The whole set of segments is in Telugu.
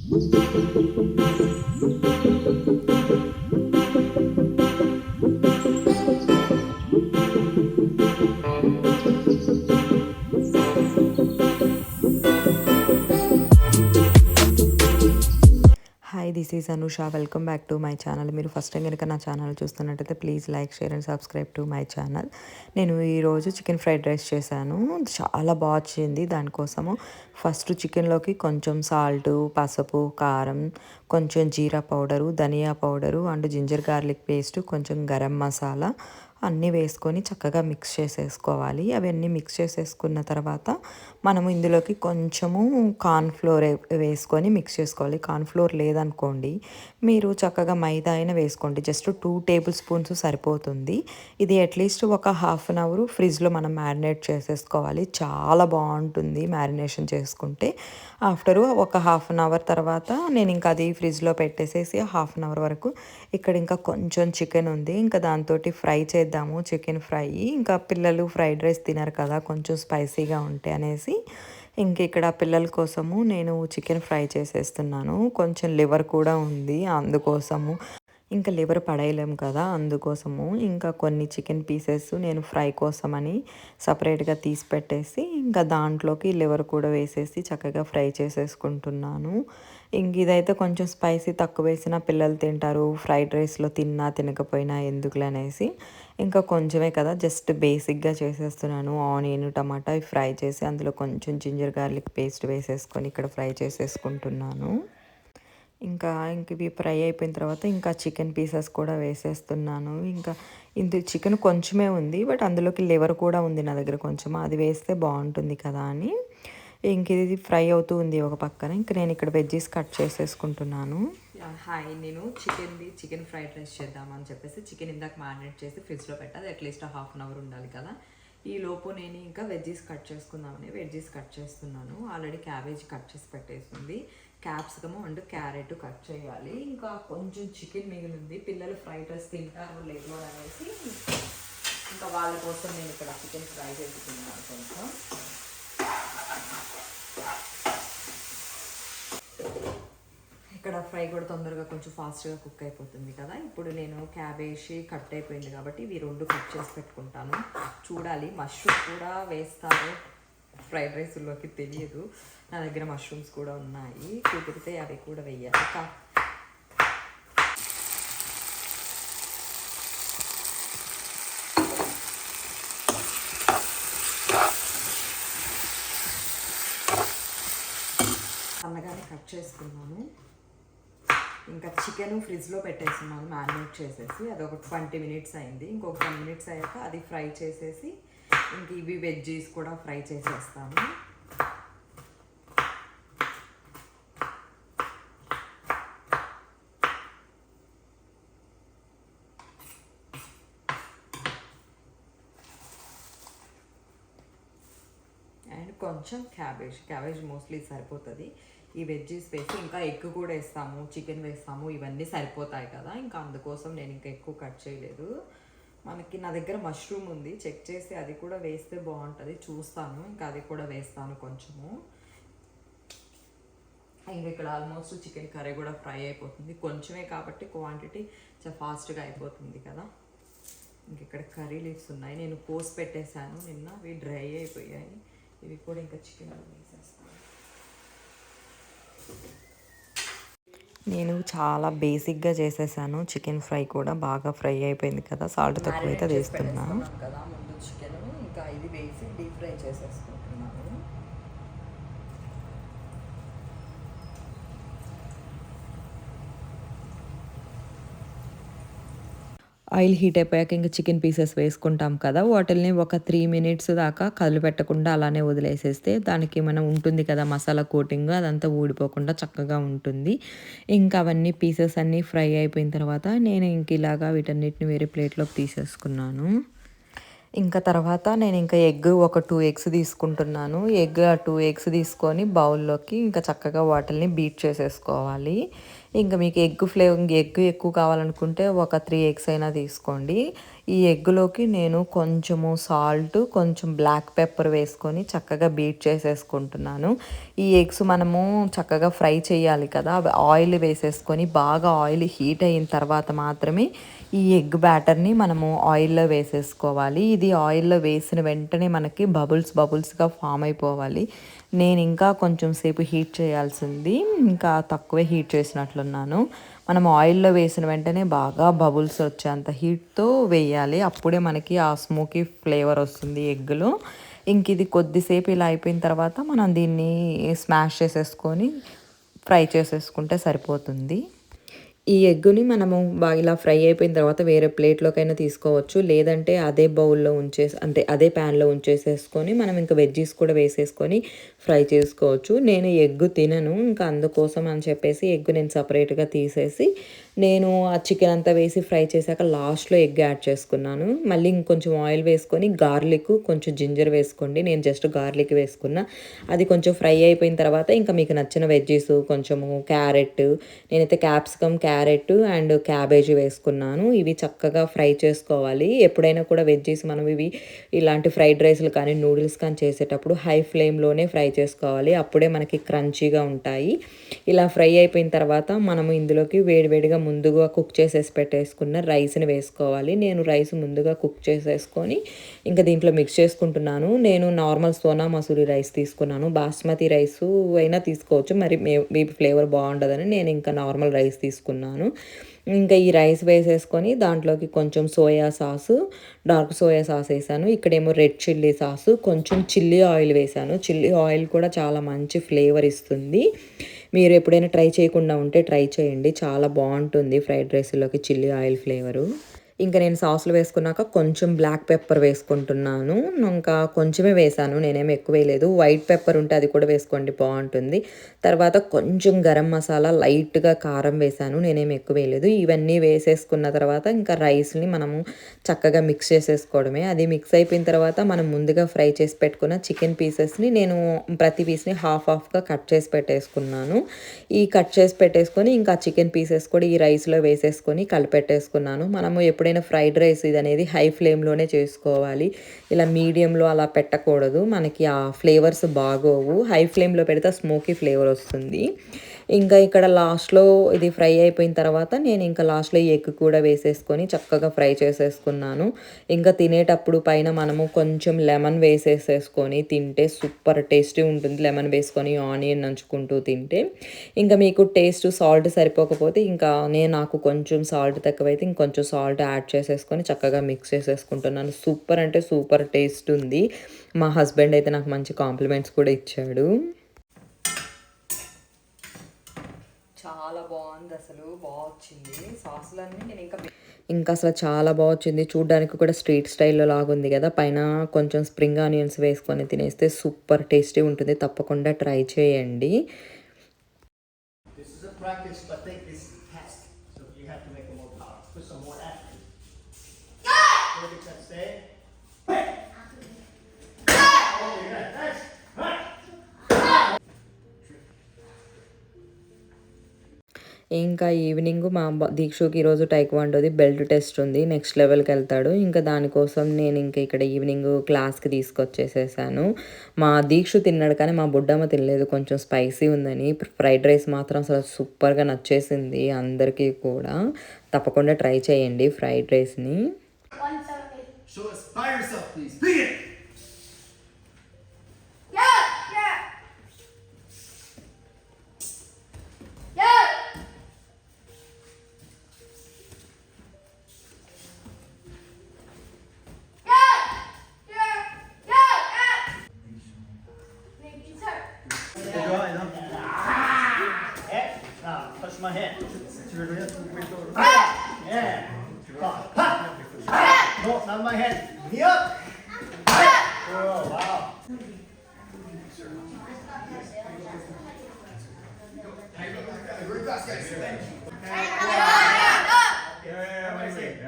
Hi, this is Anusha. Welcome back to my channel. మీరు ఫస్ట్ టైం కనుక నా ఛానల్ చూస్తున్నట్టయితే please like, share and subscribe to my channel. నేను ఈరోజు చికెన్ ఫ్రైడ్ రైస్ చేశాను. చాలా బాగా వచ్చింది. దానికోసము ఫస్ట్ చికెన్లోకి కొంచెం సాల్టు, పసుపు, కారం, కొంచెం జీరా పౌడరు, ధనియా powder and ginger garlic paste, కొంచెం గరం మసాలా అన్నీ వేసుకొని చక్కగా మిక్స్ చేసేసుకోవాలి. అవన్నీ మిక్స్ చేసేసుకున్న తర్వాత మనము ఇందులోకి కొంచెము కార్న్ఫ్లోర్ వేసుకొని మిక్స్ చేసుకోవాలి. కార్న్ఫ్లోర్ లేదనుకోండి, మీరు చక్కగా మైదా అయినా వేసుకోండి. జస్ట్ 2 టేబుల్ స్పూన్స్ సరిపోతుంది. ఇది అట్లీస్ట్ ఒక హాఫ్ అన్ అవర్ ఫ్రిడ్జ్లో మనం మ్యారినేట్ చేసేసుకోవాలి. చాలా బాగుంటుంది మ్యారినేషన్ చేసుకుంటే. ఆఫ్టర్ ఒక హాఫ్ అన్ అవర్ తర్వాత నేను ఇంకా అది ఫ్రిడ్జ్లో పెట్టేసేసి హాఫ్ అన్ అవర్ వరకు ఇక్కడ ఇంకా కొంచెం చికెన్ ఉంది. ఇంకా దాంతో ఫ్రై చేద్దాము, చికెన్ ఫ్రై. ఇంకా పిల్లలు ఫ్రైడ్ రైస్ తినరు కదా, కొంచెం స్పైసీగా ఉంటాయి అనేసి ఇంక ఇక్కడ పిల్లల కోసము నేను చికెన్ ఫ్రై చేసేస్తున్నాను. కొంచెం లివర్ కూడా ఉంది, అందుకోసము ఇంకా లివర్ పడేయలేము కదా, అందుకోసము ఇంకా కొన్ని చికెన్ పీసెస్ నేను ఫ్రై కోసమని సపరేట్గా తీసి పెట్టేసి ఇంకా దాంట్లోకి లివర్ కూడా వేసేసి చక్కగా ఫ్రై చేసేసుకుంటున్నాను. ఇంక ఇదైతే కొంచెం స్పైసీ తక్కువ వేసినా పిల్లలు తింటారు, ఫ్రైడ్ రైస్లో తిన్నా తినకపోయినా ఎందుకులే అనేసి ఇంకా కొంచెమే కదా, జస్ట్ బేసిక్గా చేసేస్తున్నాను. ఆనియన్, టమాటా ఫ్రై చేసి అందులో కొంచెం జింజర్ గార్లిక్ పేస్ట్ వేసేసుకొని ఇక్కడ ఫ్రై చేసేసుకుంటున్నాను. ఇంక ఇవి ఫ్రై అయిపోయిన తర్వాత ఇంకా చికెన్ పీసెస్ కూడా వేసేస్తున్నాను. ఇంకా చికెన్ కొంచెమే ఉంది, బట్ అందులోకి లివర్ కూడా ఉంది నా దగ్గర కొంచెం, అది వేస్తే బాగుంటుంది కదా అని ఇంక ఇది ఫ్రై అవుతూ ఉంది ఒక పక్కన. ఇంక నేను ఇక్కడ వెజ్జీస్ కట్ చేసేసుకుంటున్నాను. హాయ్, నేను చికెన్ ఫ్రైడ్ రైస్ చేద్దామని చెప్పేసి చికెన్ ఇందాక మ్యారినేట్ చేసి ఫ్రిడ్జ్లో పెట్టాలి. అట్లీస్ట్ హాఫ్ అన్ అవర్ ఉండాలి కదా. ఈ లోపు నేను ఇంకా వెజ్జీస్ కట్ చేసుకుందామని వెజ్జీస్ కట్ చేస్తున్నాను. ఆల్రెడీ క్యాబేజ్ కట్ చేసి పెట్టేసింది. క్యాప్సికము అండ్ క్యారెట్ కట్ చేయాలి. ఇంకా కొంచెం చికెన్ మిగిలింది. పిల్లలు ఫ్రైడ్ రైస్ తింటారో లేదో అనేసి ఇంకా వాళ్ళ కోసం నేను ఇక్కడ చికెన్ ఫ్రై చేసుకున్నాను. కొంచెం ఇక్కడ ఫ్రై కూడా తొందరగా కొంచెం ఫాస్ట్గా కుక్ అయిపోతుంది కదా. ఇప్పుడు నేను క్యాబేజ్ కట్ అయిపోయింది కాబట్టి ఇవి 2 కట్ చేసి పెట్టుకుంటాను. చూడాలి, మష్రూమ్ కూడా వేస్తారు ఫ్రైడ్ రైస్లోకి, తెలియదు. నా దగ్గర మష్రూమ్స్ కూడా ఉన్నాయి, కుదిరితే అవి కూడా వేయాలి. సన్నగానే కట్ చేసుకున్నాను. ఇంకా చికెన్ ఫ్రిడ్జ్లో పెట్టేస్తున్నాను మ్యారినేట్ చేసేసి. అదొక 20 మినిట్స్ అయింది. ఇంకొక 10 మినిట్స్ అయ్యాక అది ఫ్రై చేసేసి ఇంక ఇవి వెజ్జీస్ కూడా ఫ్రై చేసేస్తాను. అండ్ కొంచెం క్యాబేజ్ మోస్ట్లీ సరిపోతుంది. ఈ వెజ్జీస్ వేసి ఇంకా ఎగ్ కూడా వేస్తాము, చికెన్ వేస్తాము, ఇవన్నీ సరిపోతాయి కదా. ఇంకా అందుకోసం నేను ఇంకా ఎక్కువ కట్ చేయలేదు. మనకి నా దగ్గర మష్రూమ్ ఉంది, చెక్ చేసి అది కూడా వేస్తే బాగుంటుంది, చూస్తాను. ఇంకా అది కూడా వేస్తాను కొంచెము. ఇంకా ఇక్కడ ఆల్మోస్ట్ చికెన్ కర్రీ కూడా ఫ్రై అయిపోతుంది. కొంచెమే కాబట్టి క్వాంటిటీ చాలా ఫాస్ట్గా అయిపోతుంది కదా. ఇంక ఇక్కడ కర్రీ లీవ్స్ ఉన్నాయి, నేను కోసి పెట్టేశాను నిన్న, అవి డ్రై అయిపోయాయి. ఇవి కూడా ఇంకా చికెన్ వేసేస్తాను. నేను చాలా బేసిక్గా చేసేసాను. చికెన్ ఫ్రై కూడా బాగా ఫ్రై అయిపోయింది కదా, సాల్ట్ తక్కువ అయితే వేస్తున్నాను కదా. ముందు చికెన్ ఇంకా ఇది వేసి డీప్ ఫ్రై చేసేసుకుంటున్నాను. ఆయిల్ హీట్ అయిపోయాక ఇంకా చికెన్ పీసెస్ వేసుకుంటాం కదా, వాటిల్ని ఒక 3 మినిట్స్ దాకా కదిలిపెట్టకుండా అలానే వదిలేసేస్తే దానికి మనం ఉంటుంది కదా మసాలా కోటింగ్, అదంతా ఊడిపోకుండా చక్కగా ఉంటుంది. ఇంకా అవన్నీ పీసెస్ అన్నీ ఫ్రై అయిపోయిన తర్వాత నేను ఇంక ఇలాగా వీటన్నిటిని వేరే ప్లేట్లోకి తీసేసుకున్నాను. ఇంకా తర్వాత నేను ఇంకా ఒక 2 ఎగ్స్ తీసుకుంటున్నాను. 2 ఎగ్స్ తీసుకొని బౌల్లోకి ఇంకా చక్కగా వాటిల్ని బీట్ చేసేసుకోవాలి. ఇంకా మీకు ఎగ్ ఎక్కువ కావాలనుకుంటే ఒక 3 ఎగ్స్ అయినా తీసుకోండి. ఈ ఎగ్గులోకి నేను కొంచెము సాల్ట్, కొంచెం బ్లాక్ పెప్పర్ వేసుకొని చక్కగా బీట్ చేసేసుకుంటున్నాను. ఈ ఎగ్స్ మనము చక్కగా ఫ్రై చేయాలి కదా, ఆయిల్ వేసేసుకొని బాగా ఆయిల్ హీట్ అయిన తర్వాత మాత్రమే ఈ ఎగ్ బ్యాటర్ని మనము ఆయిల్లో వేసేసుకోవాలి. ఇది ఆయిల్లో వేసిన వెంటనే మనకి బబుల్స్గా ఫామ్ అయిపోవాలి. నేను ఇంకా కొంచెం సేపు హీట్ చేయాల్సింది, ఇంకా తక్కువే హీట్ చేసినట్లున్నాను. మనం ఆయిల్లో వేసిన వెంటనే బాగా బబుల్స్ వచ్చేంత హీట్తో వేయాలి. అప్పుడే మనకి ఆ స్మోకీ ఫ్లేవర్ వస్తుంది ఎగ్గులో. ఇంక ఇది కొద్దిసేపు ఇలా అయిపోయిన తర్వాత మనం దీన్ని స్మాష్ చేసేసుకొని ఫ్రై చేసేసుకుంటే సరిపోతుంది. ఈ ఎగ్గుని మనము బాగా ఇలా ఫ్రై అయిపోయిన తర్వాత వేరే ప్లేట్లోకైనా తీసుకోవచ్చు, లేదంటే అదే బౌల్లో అంటే అదే ప్యాన్లో ఉంచేసేసుకొని మనం ఇంకా వెజ్జీస్ కూడా వేసేసుకొని ఫ్రై చేసుకోవచ్చు. నేను ఎగ్గు తినను, ఇంకా అందుకోసం అని చెప్పేసి ఎగ్గు నేను సపరేట్గా తీసేసి నేను ఆ చికెన్ అంతా వేసి ఫ్రై చేశాక లాస్ట్లో ఎగ్ యాడ్ చేసుకున్నాను. మళ్ళీ ఇంకొంచెం ఆయిల్ వేసుకొని గార్లిక్, కొంచెం జింజర్ వేసుకోండి. నేను జస్ట్ గార్లిక్ వేసుకున్నా. అది కొంచెం ఫ్రై అయిపోయిన తర్వాత ఇంకా మీకు నచ్చిన వెజ్జీస్, కొంచెము క్యారెట్, నేనైతే క్యాప్సికమ్, క్యారెట్ అండ్ క్యాబేజీ వేసుకున్నాను. ఇవి చక్కగా ఫ్రై చేసుకోవాలి. ఎప్పుడైనా కూడా వెజ్జీస్ మనం ఇవి ఇలాంటి ఫ్రైడ్ రైస్లు కానీ నూడిల్స్ కానీ చేసేటప్పుడు హై ఫ్లేమ్లోనే ఫ్రై చేసుకోవాలి. అప్పుడే మనకి క్రంచీగా ఉంటాయి. ఇలా ఫ్రై అయిపోయిన తర్వాత మనము ఇందులోకి వేడివేడిగా ముందుగా కుక్ చేసేసి పెట్టేసుకున్న రైస్ని వేసుకోవాలి. నేను రైస్ ముందుగా కుక్ చేసేసుకొని ఇంకా దీంట్లో మిక్స్ చేసుకుంటున్నాను. నేను నార్మల్ సోనా మసూరి రైస్ తీసుకున్నాను. బాస్మతి రైస్ అయినా తీసుకోవచ్చు, మరి మీ ఫ్లేవర్ బాగుంటుందని నేను ఇంకా నార్మల్ రైస్ తీసుకున్నాను. ఇంకా ఈ రైస్ వేసేసుకొని దాంట్లోకి కొంచెం soya sauce, dark soya sauce వేసాను. ఇక్కడేమో రెడ్ చిల్లీ సాసు, కొంచెం చిల్లీ ఆయిల్ వేసాను. చిల్లీ ఆయిల్ కూడా చాలా మంచి ఫ్లేవర్ ఇస్తుంది. మీరు ఎప్పుడైనా ట్రై చేయకుండా ఉంటే ట్రై చేయండి, చాలా బాగుంటుంది ఫ్రైడ్ రైస్లోకి చిల్లీ ఆయిల్ ఫ్లేవరు. ఇంకా నేను సాసులు వేసుకున్నాక కొంచెం బ్లాక్ పెప్పర్ వేసుకుంటున్నాను. ఇంకా కొంచెమే వేసాను, నేనేమి ఎక్కువ వేయలేదు. వైట్ పెప్పర్ ఉంటే అది కూడా వేసుకోండి, బాగుంటుంది. తర్వాత కొంచెం గరం మసాలా, లైట్గా కారం వేసాను, నేనేమి ఎక్కువ వేయలేదు. ఇవన్నీ వేసేసుకున్న తర్వాత ఇంకా రైస్ని మనము చక్కగా మిక్స్ చేసేసుకోవడమే. అది మిక్స్ అయిపోయిన తర్వాత మనం ముందుగా ఫ్రై చేసి పెట్టుకున్న చికెన్ పీసెస్ని నేను ప్రతి పీస్ని హాఫ్గా కట్ చేసి పెట్టేసుకున్నాను. ఈ కట్ చేసి పెట్టేసుకొని ఇంకా చికెన్ పీసెస్ కూడా ఈ రైస్లో వేసేసుకొని కలిపెట్టేసుకున్నాను. మనము ఎప్పుడైనా ఫ్రైడ్ రైస్ ఇది అనేది హై ఫ్లేమ్లోనే చేసుకోవాలి, ఇలా మీడియంలో అలా పెట్టకూడదు, మనకి ఆ ఫ్లేవర్స్ బాగోవు. హై ఫ్లేమ్లో పెడితే స్మోకీ ఫ్లేవర్ వస్తుంది. ఇంకా ఇక్కడ లాస్ట్లో ఇది ఫ్రై అయిపోయిన తర్వాత నేను ఇంకా లాస్ట్లో ఎగ్ కూడా వేసేసుకొని చక్కగా ఫ్రై చేసేసుకున్నాను. ఇంకా తినేటప్పుడు పైన మనము కొంచెం లెమన్ వేసేసేసుకొని తింటే సూపర్ టేస్టీ ఉంటుంది. లెమన్ వేసుకొని ఆనియన్ నంచుకుంటూ తింటే. ఇంకా మీకు టేస్ట్ సాల్ట్ సరిపోకపోతే ఇంకా నాకు కొంచెం సాల్ట్ తక్కువైతే ఇంకొంచెం సాల్ట్ యాడ్ చేసేసుకొని చక్కగా మిక్స్ చేసేసుకుంటున్నాను. సూపర్ అంటే సూపర్ టేస్ట్ ఉంది. మా హస్బెండ్ అయితే నాకు మంచి కాంప్లిమెంట్స్ కూడా ఇచ్చాడు. చాలా బాగుంది, అసలు బాగా వచ్చింది. సాసులన్నీ నేను ఇంకా అసలు చాలా బాగా వచ్చింది. చూడడానికి కూడా స్ట్రీట్ స్టైల్లో లాగుంది కదా. పైన కొంచెం స్ప్రింగ్ ఆనియన్స్ వేసుకొని తినేస్తే సూపర్ టేస్టీ ఉంటుంది. తప్పకుండా ట్రై చేయండి. ఇంకా ఈవినింగ్ మా దీక్షుకి ఈరోజు టైక్వాండోది బెల్ట్ టెస్ట్ ఉంది, నెక్స్ట్ లెవెల్కి వెళ్తాడు. ఇంకా దానికోసం నేను ఇంకా ఇక్కడ ఈవినింగ్ క్లాస్కి తీసుకొచ్చేసేసాను. మా దీక్షు తిన్నాడు కానీ మా బుడ్డమ్మ తినలేదు, కొంచెం స్పైసీ ఉందని. ఫ్రైడ్ రైస్ మాత్రం అసలు సూపర్గా నచ్చేసింది అందరికీ కూడా. తప్పకుండా ట్రై చేయండి ఫ్రైడ్ రైస్ని. Touch my head. Yeah. No, not my head. Me up. Oh, wow.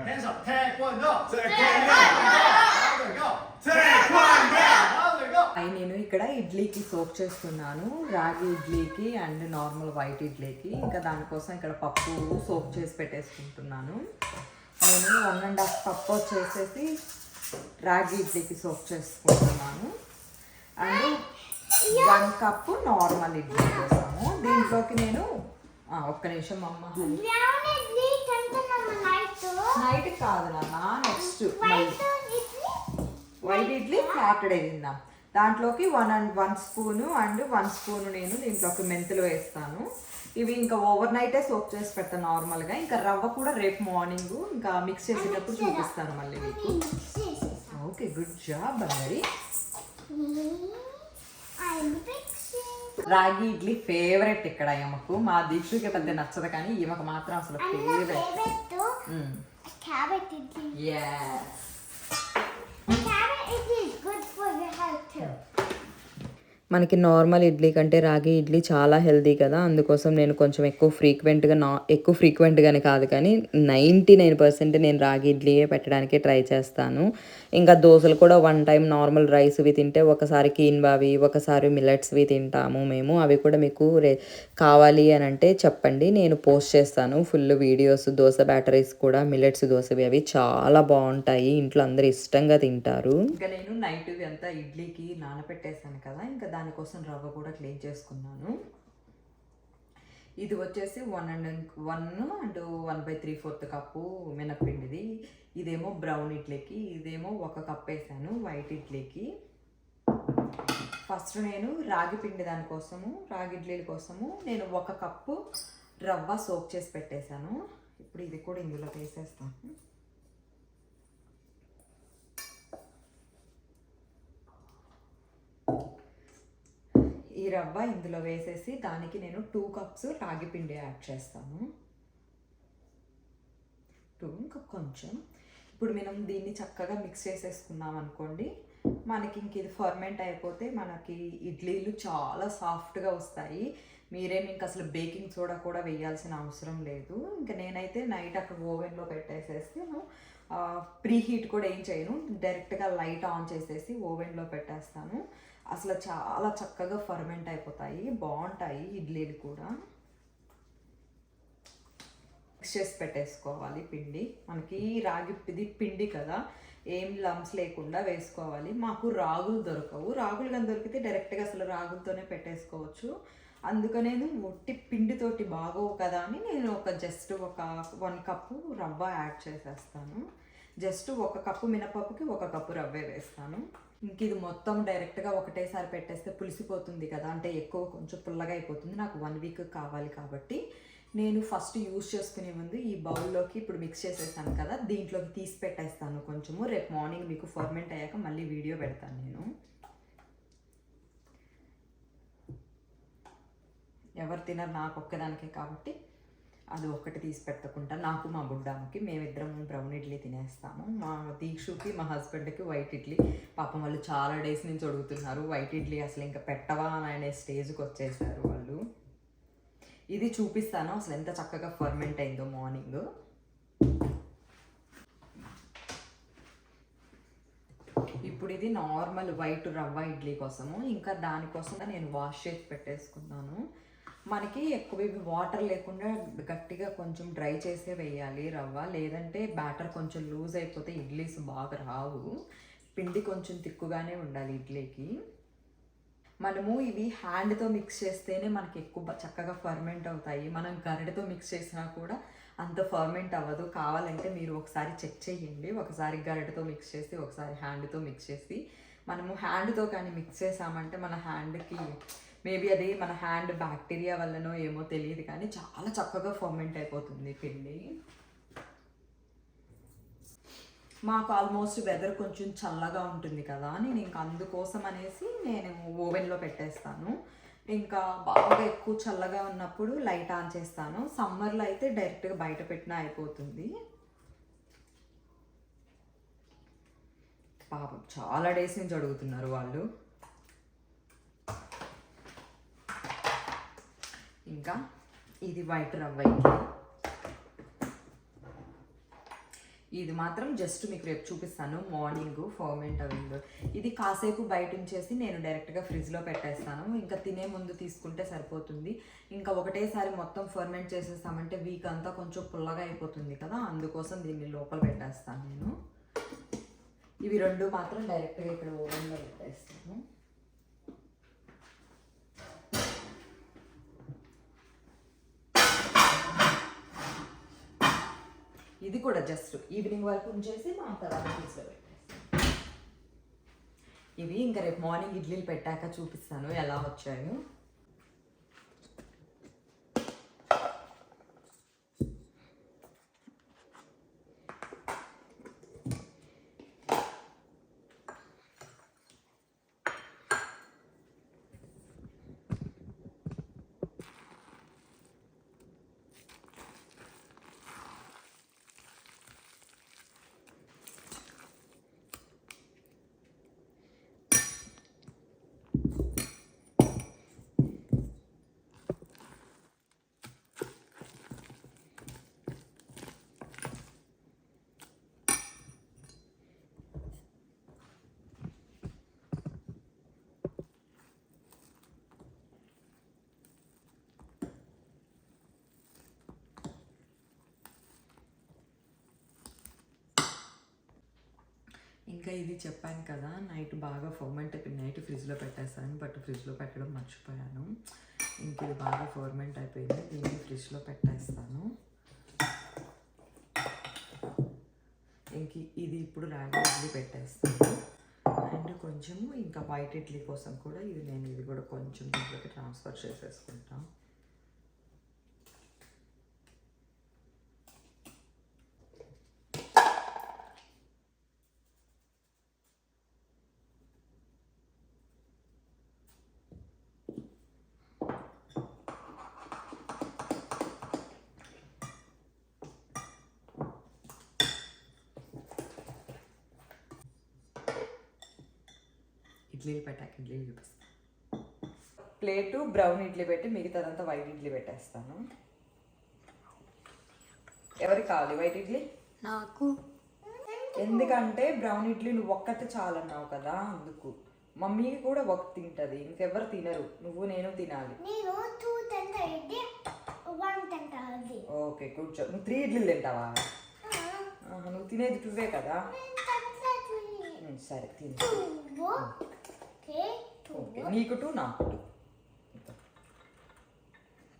Hands up. Taekwondo. నేను ఇక్కడ ఇడ్లీకి సోక్ చేస్తున్నాను, రాగి ఇడ్లీకి అండ్ నార్మల్ వైట్ ఇడ్లీకి. ఇంకా దానికోసం ఇక్కడ పప్పు సోక్ చేసి పెట్టేసుకుంటున్నాను. నేను 1.5 కప్ వచ్చేసేసి రాగి ఇడ్లీకి సోక్ చేసుకుంటున్నాను. అండ్ 1 కప్పు నార్మల్ ఇడ్లీ కోసము. దీంట్లోకి నేను ఒక్క నిమిషం అమ్మ, నైట్ కాదు నాన్న, నెక్స్ట్ వైట్ ఇడ్లీ సాటర్డే తిందాం. దాంట్లోకి 1 స్పూను అండ్ 1 స్పూను నేను దీంట్లోకి మెంతులు వేస్తాను. ఇవి ఇంకా ఓవర్ నైటే సోక్ చేసి పెడతాను నార్మల్గా. ఇంకా రవ్వ కూడా రేపు మార్నింగ్ ఇంకా మిక్స్ చేసేటప్పుడు చూపిస్తాను మళ్ళీ మీకు. ఓకే, గుడ్ జాబ్ మరి. రాగి ఇడ్లీ ఫేవరెట్ ఇక్కడ ఈమెకు. మా దీక్షకి పెద్ద నచ్చదు కానీ ఈమెకు మాత్రం అసలు ఫేవరెట్. మనకి నార్మల్ ఇడ్లీ కంటే రాగి ఇడ్లీ చాలా హెల్దీ కదా, అందుకోసం నేను కొంచెం ఎక్కువ ఫ్రీక్వెంట్గానే కాదు కానీ 99% నేను రాగి ఇడ్లీయే పెట్టడానికే ట్రై చేస్తాను. ఇంకా దోశలు కూడా 1 టైం నార్మల్ రైస్వి తింటే ఒకసారి కీన్వావి, ఒకసారి మిల్లెట్స్వి తింటాము మేము. అవి కూడా మీకు కావాలి అని అంటే చెప్పండి, నేను పోస్ట్ చేస్తాను ఫుల్ వీడియోస్. దోశ బ్యాటరీస్ కూడా మిల్లెట్స్ దోశవి అవి చాలా బాగుంటాయి, ఇంట్లో అందరు ఇష్టంగా తింటారు. ఇంకా నేను నైట్ అంతా ఇడ్లీకి నానబెట్టేసాను కదా, ఇంకా దానికోసం రవ్వ కూడా క్లీన్ చేసుకున్నాను. ఇది వచ్చేసి 1 అండ్ 1/3/4 కప్పు మినప్పిండిది. ఇదేమో బ్రౌన్ ఇడ్లీకి, ఇదేమో 1 కప్ వేసాను వైట్ ఇడ్లీకి. ఫస్ట్ నేను రాగి పిండి దానికోసము, రాగి ఇడ్లీల కోసము నేను 1 కప్పు రవ్వ సోక్ చేసి పెట్టేశాను. ఇప్పుడు ఇది కూడా ఇందులో వేసేస్తాను. ఈ రవ్వ ఇందులో వేసేసి దానికి నేను 2 కప్స్ రాగి పిండి యాడ్ చేస్తాను. 2 ఇంకా కొంచెం. ఇప్పుడు మనం దీన్ని చక్కగా మిక్స్ చేసేసుకున్నాం అనుకోండి, మనకి ఇంక ఇది ఫర్మెంట్ అయిపోతే మనకి ఇడ్లీలు చాలా సాఫ్ట్గా వస్తాయి. మీరేమి ఇంక అసలు బేకింగ్ సోడా కూడా వేయాల్సిన అవసరం లేదు. ఇంకా నేనైతే నైట్ అక్కడ ఓవెన్లో పెట్టేసేసి ప్రీ హీట్ కూడా ఏం చేయను, డైరెక్ట్గా లైట్ ఆన్ చేసేసి ఓవెన్లో పెట్టేస్తాను. అసలు చాలా చక్కగా ఫర్మెంట్ అయిపోతాయి, బాగుంటాయి ఇడ్లీలు కూడా. మిక్స్ చేసి పెట్టేసుకోవాలి పిండి. మనకి రాగి పిండి కదా, ఏం లంప్స్ లేకుండా వేసుకోవాలి. మాకు రాగులు దొరకవు, రాగులు కానీ దొరికితే డైరెక్ట్గా అసలు రాగులతోనే పెట్టేసుకోవచ్చు. అందుకనే ఒట్టి పిండితోటి బాగోవు కదా అని నేను జస్ట్ ఒక 1 కప్పు రవ్వ యాడ్ చేసేస్తాను. జస్ట్ 1 కప్పు మినపప్పుకి 1 కప్పు రవ్వే వేస్తాను. ఇంక ఇది మొత్తం డైరెక్ట్గా ఒకటేసారి పెట్టేస్తే పులిసిపోతుంది కదా, అంటే ఎక్కువ కొంచెం పుల్లగా అయిపోతుంది. నాకు 1 వీక్ కావాలి కాబట్టి నేను ఫస్ట్ యూజ్ చేసుకునే ముందు ఈ బౌల్లోకి ఇప్పుడు మిక్స్ చేసేసాను కదా, దీంట్లోకి తీసి పెట్టేస్తాను కొంచెము. రేపు మార్నింగ్ మీకు ఫర్మెంట్ అయ్యాక మళ్ళీ వీడియో పెడతాను నేను. ఎవరు తినరు, నాకు ఒక్కదానికే కాబట్టి అది ఒక్కటి తీసి పెట్టకుండా నాకు మా బుడ్డామకి మేమిద్దరం బ్రౌన్ ఇడ్లీ తినేస్తాము. మా దీక్షుకి మా హస్బెండ్కి వైట్ ఇడ్లీ. పాపం వాళ్ళు చాలా డేస్ నుంచి అడుగుతున్నారు వైట్ ఇడ్లీ అసలు ఇంకా పెట్టవా అనే స్టేజ్కి వచ్చేసారు వాళ్ళు. ఇది చూపిస్తాను అసలు ఎంత చక్కగా ఫర్మెంట్ అయిందో మార్నింగ్. ఇప్పుడు ఇది నార్మల్ వైట్ రవ్వ ఇడ్లీ కోసము. ఇంకా దానికోసం నేను వాష్ చేసి పెట్టేసుకున్నాను. మనకి ఎక్కువ వాటర్ లేకుండా గట్టిగా కొంచెం డ్రై చేసే వేయాలి రవ్వ, లేదంటే బ్యాటర్ కొంచెం లూజ్ అయిపోతే ఇడ్లీస్ బాగా రావు. పిండి కొంచెం తిక్కుగానే ఉండాలి ఇడ్లీకి. మనము ఇవి హ్యాండ్తో మిక్స్ చేస్తేనే మనకి ఎక్కువ చక్కగా ఫర్మెంట్ అవుతాయి. మనం గరిటెతో మిక్స్ చేసినా కూడా అంత ఫర్మెంట్ అవ్వదు. కావాలంటే మీరు ఒకసారి చెక్ చేయండి, ఒకసారి గరిటెతో మిక్స్ చేసి ఒకసారి హ్యాండ్తో మిక్స్ చేసి. మనము హ్యాండ్తో కానీ మిక్స్ చేసామంటే మన హ్యాండ్కి మేబీ అది మన హ్యాండ్ బ్యాక్టీరియా వల్లనో ఏమో తెలియదు కానీ చాలా చక్కగా ఫర్మెంట్ అయిపోతుంది పిండి. మాకు ఆల్మోస్ట్ వెదర్ కొంచెం చల్లగా ఉంటుంది కదా, నేను ఇంకా అందుకోసం అనేసి నేను ఓవెన్లో పెట్టేస్తాను. ఇంకా బాగా ఎక్కువ చల్లగా ఉన్నప్పుడు లైట్ ఆన్ చేస్తాను. సమ్మర్లో అయితే డైరెక్ట్గా బయట పెట్టినా అయిపోతుంది. పాపం చాలా డేస్ నుంచి అడుగుతున్నారు వాళ్ళు. ఇంకా ఇది వైట్ రవ్వ ఇడ్లీ. ఇది మాత్రం జస్ట్ మీకు రేపు చూపిస్తాను మార్నింగ్ ఫర్మెంట్ అయిందో. ఇది కాసేపు బయట ఉంచేసి నేను డైరెక్ట్గా ఫ్రిడ్జ్లో పెట్టేస్తాను. ఇంకా తినే ముందు తీసుకుంటే సరిపోతుంది. ఇంకా ఒకటేసారి మొత్తం ఫర్మెంట్ చేసేస్తామంటే వీక్ అంతా కొంచెం పుల్లగా అయిపోతుంది కదా, అందుకోసం దీన్ని లోపల పెట్టేస్తాను నేను. ఇవి రెండు మాత్రం డైరెక్ట్గా ఇక్కడ ఓవెన్లో పెట్టేస్తాను. ఇది కూడా జస్ట్ ఈవినింగ్ వరకు ఉంచేసి మా తర్వాత ఫ్రిడ్జ్లో పెట్టేస్తాను. ఇవి ఇంకా రేపు మార్నింగ్ ఇడ్లీలు పెట్టాక చూపిస్తాను ఎలా వచ్చాయో. ఇంకా ఇది చెప్పాను కదా, నైట్ బాగా ఫర్మెంట్ అయిపోయింది. నైట్ ఫ్రిడ్జ్లో పెట్టేస్తాను, బట్ ఫ్రిడ్జ్లో పెట్టడం మర్చిపోయాను. ఇంక ఇది బాగా ఫర్మెంట్ అయిపోయింది, దీన్ని ఫ్రిడ్జ్లో పెట్టేస్తాను. ఇంక ఇది ఇప్పుడు రాగి ఇడ్లీ పెట్టేస్తాను. అండ్ కొంచెము ఇంకా వైట్ ఇడ్లీ కోసం కూడా ఇది కూడా కొంచెం దీంట్లోకి ట్రాన్స్ఫర్ చేసేసుకుంటాను. ఇడ్లీలు పెట్టాక ఇడ్లీలు చూపిస్తాను. ప్లేటు బ్రౌన్ ఇడ్లీ పెట్టి మిగతాదంతా వైట్ ఇడ్లీ పెట్టేస్తాను. ఎవరికి కావాలి వైట్ ఇడ్లీ? నాకు. ఎందుకంటే బ్రౌన్ ఇడ్లీ నువ్వు ఒక్కటి చాలన్నావు కదా, అందుకు. మమ్మీకి కూడా ఒక తింటది, ఇంకెవరు తినరు, నువ్వు నేను తినాలి. ఓకే కూర్చో. నువ్వు 3 ఇడ్లీలు తింటావా? నువ్వు తినేది 2 కదా. సరే తిను. ఓకే నీకు 2 నాకు 2.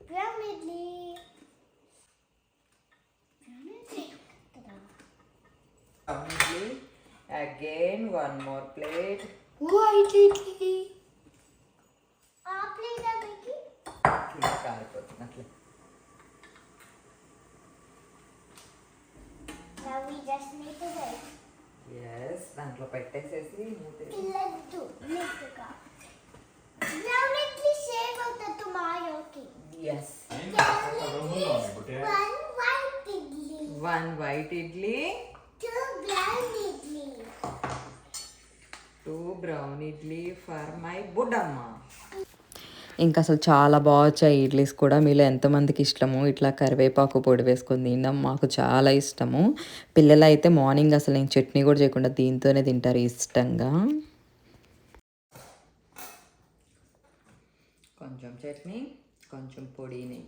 Brown idli. Again one more plate. White idli. ఆ ప్లేట్ అక్కడికి కాలిపోతుంది అట్లా. Now we just need to wait. Yes, దాంట్లో పెట్టేసేసి మూతేసి. లేదు నిక్కగా. Brown idli save అవుతుంది tomorrowకి. Yes. One white idli. 2 brown idli for my Buddamma. ఇంకా అసలు చాలా బాగా వచ్చాయి ఇడ్లీస్ కూడా. మీలో ఎంతమందికి ఇష్టము ఇట్లా కరివేపాకు పొడి వేసుకొని తినడం? మాకు చాలా ఇష్టము. పిల్లలు అయితే మార్నింగ్ అసలు నేను చట్నీ కూడా చేయకుండా దీంతోనే తింటారు ఇష్టంగా. కొంచెం చట్నీ, కొంచెం పొడిని.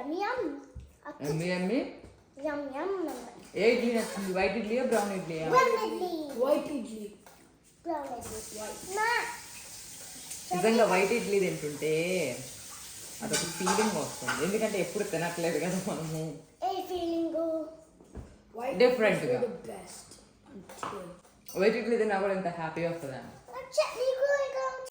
ఎమ్మి ఏ ఇడ్లీ నచ్చింది? వైట్ ఇడ్లీయా బ్రౌన్ ఇడ్లీయా? వైట్ ఇడ్లీ. నిజంగా వైట్ ఇడ్లీ తింటుంటే అదొక ఫీలింగ్ వస్తుంది, ఎందుకంటే ఎప్పుడు తినట్లేదు కదా మనము. డిఫరెంట్గా వైట్ ఇడ్లీ తిన్నా కూడా ఎంత హ్యాపీ వస్తుంది.